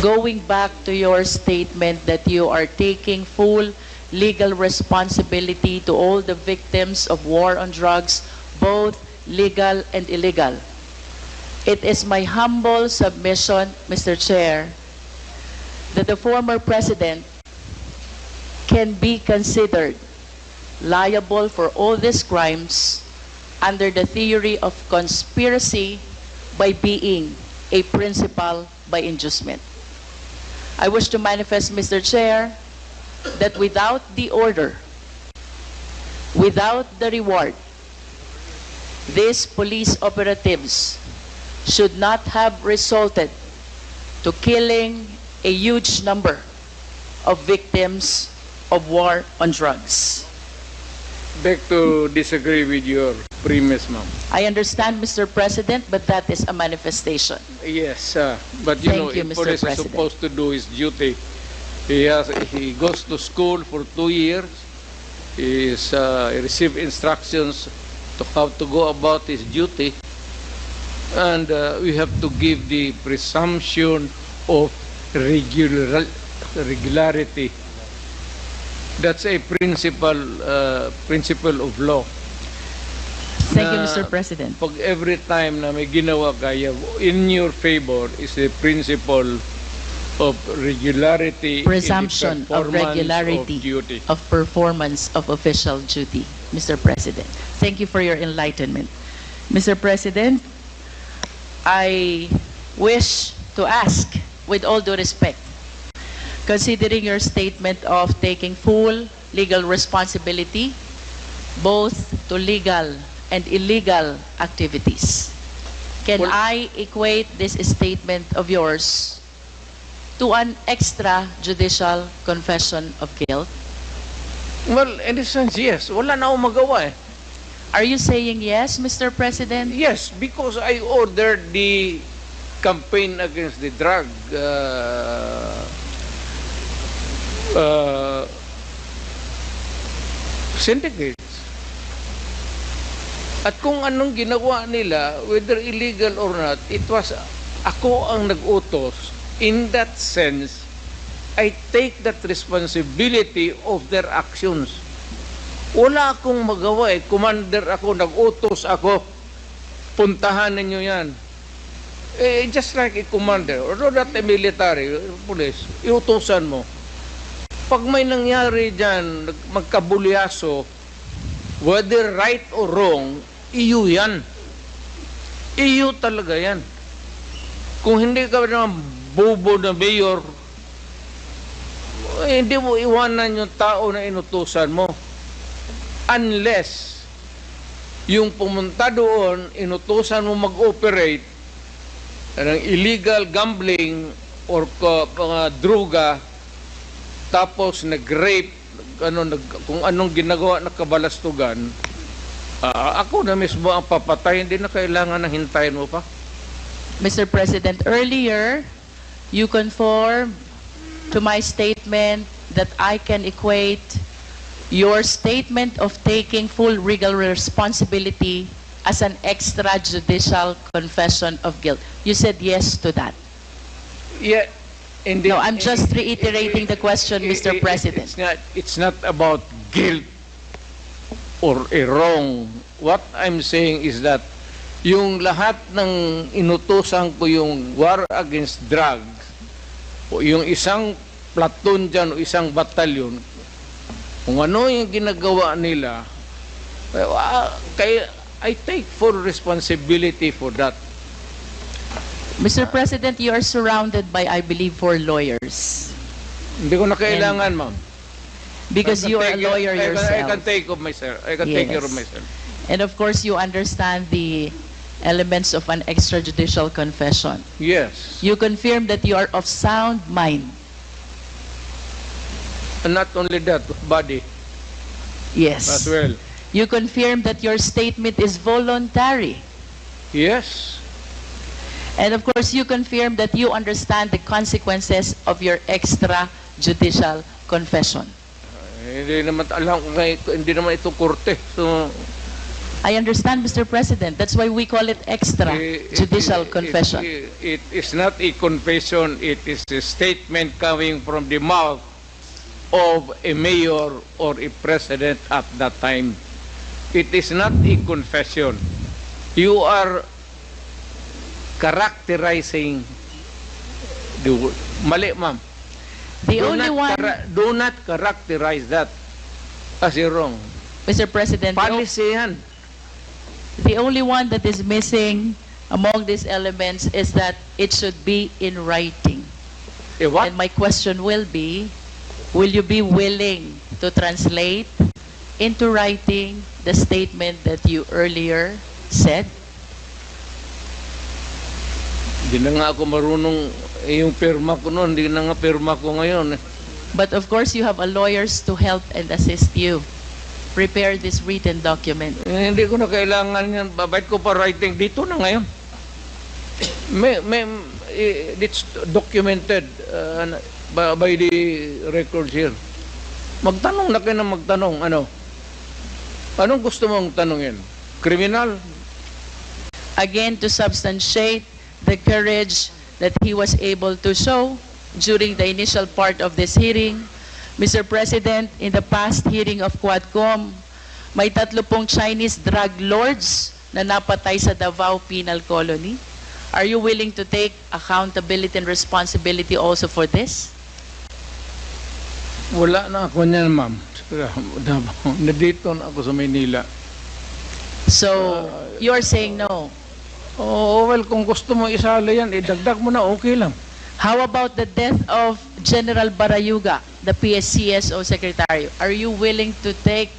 going back to your statement that you are taking full legal responsibility to all the victims of war on drugs, both legal and illegal. It is my humble submission, Mr. Chair, that the former president can be considered liable for all these crimes under the theory of conspiracy by being a principal by inducement. I wish to manifest, Mr. Chair, that without the order, without the reward, these police operatives should not have resulted to killing a huge number of victims of war on drugs. Beg to disagree with your premise, ma'am. I understand, Mr. President, but that is a manifestation. Yes, but you Thank know, you, if Mr. police is President. supposed to do his duty. He goes to school for 2 years. He receives instructions to how to go about his duty, and we have to give the presumption of regularity. That's a principle of law. Thank you, Mr. President. Pag every time na may ginawa kaya in your favor is the principle of regularity, Presumption in the of performance regularity of duty. of performance of official duty, Mr. President. Thank you for your enlightenment. Mr. President, I wish to ask, with all due respect, considering your statement of taking full legal responsibility both to legal and illegal activities, can I equate this statement of yours to an extrajudicial confession of guilt? Well, in a sense, yes. Wala na akong magawa eh. Are you saying yes, Mr. President? Yes, because I ordered the campaign against the drug syndicates. At kung anong ginawa nila, whether illegal or not, it was ako ang nag-utos. In that sense, I take that responsibility of their actions. Wala akong magawa eh. Commander ako, nag-utos ako. Puntahan ninyo yan. Just like a commander, or not a military, police, iutusan mo. Pag may nangyari dyan, magkabulyaso, whether right or wrong, iyo yan. Iyo talaga yan. Kung hindi ka naman bobo na mayor, hindi mo iwanan yung tao na inutusan mo. Unless yung pumunta doon, inutusan mo mag-operate ng illegal gambling or mga droga, tapos nag-rape, kung anong ginagawa na kabalastugan, ako na mismo ang papatay, hindi na kailangan na hintayin mo pa. Mr. President, earlier, you conformed to my statement that I can equate your statement of taking full legal responsibility as an extrajudicial confession of guilt. You said yes to that. Yeah. No, I'm just reiterating the question, Mr. President. It's not about guilt or a wrong. What I'm saying is that yung lahat ng inutusan ko yung war against drugs, o yung isang platoon dyan o isang batalyon, kung ano yung ginagawa nila, I take full responsibility for that. Mr. President, you are surrounded by, I believe, 4 lawyers. Hindi ko na kailangan, ma'am. Because you are a lawyer yourself. I can take of myself. I can take care of myself. And of course, you understand the elements of an extrajudicial confession. Yes. You confirm that you are of sound mind. And not only that, body Yes. as well. You confirm that your statement is voluntary. Yes. And of course, you confirm that you understand the consequences of your extrajudicial confession. Hindi naman alam kung hindi naman ito korte. So, I understand, Mr. President. That's why we call it extrajudicial confession. It is not a confession, it is a statement coming from the mouth of a mayor or a president at that time. It is not a confession. You are characterizing the word. Mali, ma'am. The only one, Do not characterize that as a wrong. Mr. President, Policy yan. the only one that is missing among these elements is that it should be in writing. What? And my question will be, will you be willing to translate into writing the statement that you earlier said? Hindi na nga ako marunong, yung pirma ko noon, hindi na nga pirma ko ngayon. But of course, you have a lawyers to help and assist you prepare this written document. Hindi ko na kailangan yan. Babait ko pa writing dito na ngayon. It's documented by the records here. Magtanong na kayo na magtanong. Anong gusto mong tanongin? Criminal? Again, to substantiate the courage that he was able to show during the initial part of this hearing. Mr. President, in the past hearing of Quadcom, may 30 Chinese drug lords na napatay sa Davao Penal Colony. Are you willing to take accountability and responsibility also for this? Wala na ako niyan, ma'am. Nandito na ako sa Maynila. So, you're saying no. Oh, well, kung gusto mo isali yan, idagdag mo na, okay lang. How about the death of General Barayuga, the PSCSO Secretary? Are you willing to take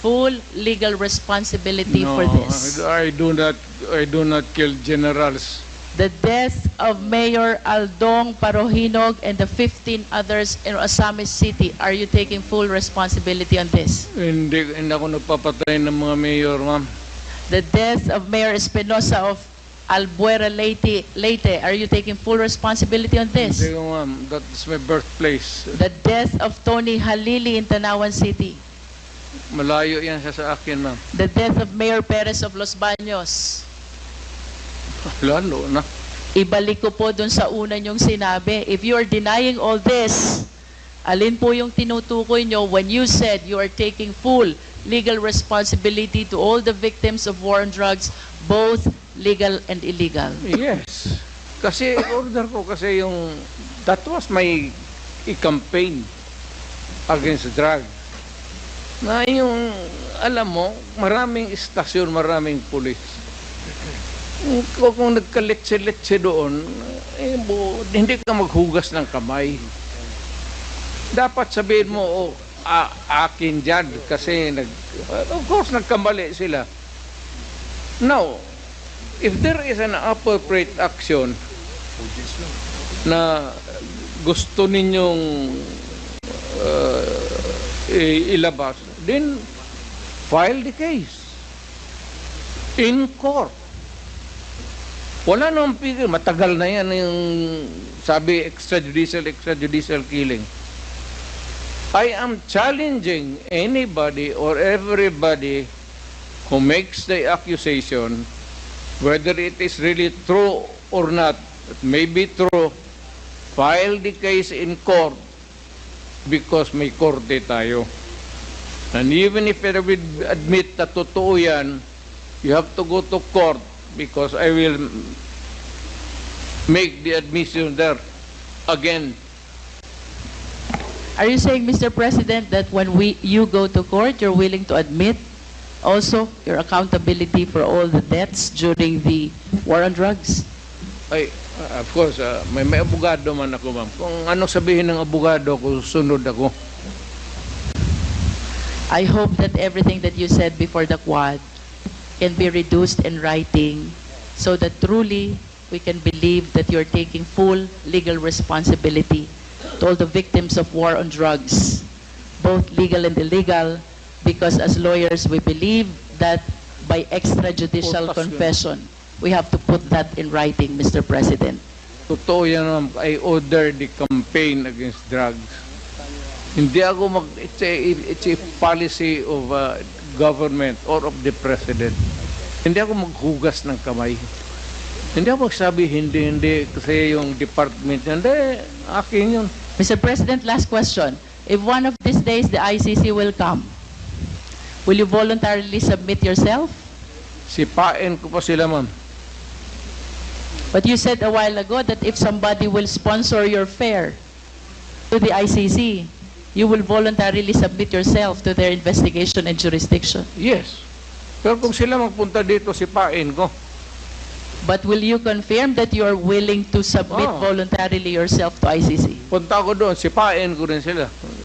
full legal responsibility for this? I do not kill generals. The death of Mayor Aldong Parohinog and the 15 others in Osamis City, are you taking full responsibility on this? Hindi ako nagpapatay ng mga mayor, ma'am. The death of Mayor Espinosa of Albuera Leyte, are you taking full responsibility on this? Hindi ko, ma'am. That's my birthplace. The death of Tony Halili in Tanawan City. Malayo yan siya sa akin, ma'am. The death of Mayor Perez of Los Baños. Lalo na. Ibalik ko po dun sa una niyong sinabi. If you are denying all this, alin po yung tinutukoy nyo when you said you are taking full legal responsibility to all the victims of war on drugs, both legal and illegal? Yes. Kasi order ko kasi that was my campaign against drugs. Na yung, alam mo, maraming istasyon, maraming pulis. Kung nagkaletse-letse doon, hindi ka maghugas ng kamay. Dapat sabihin mo, akin dyan, kasi of course, nagkamali sila. Now, if there is an appropriate action na gusto ninyong ilabas, then file the case in court. Wala nang pigil. Matagal na yan yung sabi extrajudicial killing. I am challenging anybody or everybody who makes the accusation, whether it is really true or not, it may be true, file the case in court because may korte tayo. And even if I will admit na totoo yan, you have to go to court because I will make the admission there again. Are you saying, Mr. President, that when you go to court, you're willing to admit also your accountability for all the deaths during the war on drugs? Of course, may abogado man ako, ma'am. Kung ano sabihin ng abogado ko, sunod ako. I hope that everything that you said before the Quad can be reduced in writing so that truly we can believe that you're taking full legal responsibility to all the victims of war on drugs, both legal and illegal, because as lawyers we believe that by extrajudicial confession, we have to put that in writing, Mr. President. Totoo yan, ma'am. I order the campaign against drugs. Hindi ako it's a policy of government or of the president. Hindi ako maghugas ng kamay. Hindi ako magsabi, hindi, kasi yung department, hindi, akin yun. Mr. President, last question. If one of these days the ICC will come, will you voluntarily submit yourself? Sipain ko pa sila, ma'am. But you said a while ago that if somebody will sponsor your fare to the ICC, you will voluntarily submit yourself to their investigation and jurisdiction. Yes. Pero kung sila magpunta dito, sipain ko. But will you confirm that you are willing to submit Oh. voluntarily yourself to ICC? Punta ko doon, sipain ko rin sila.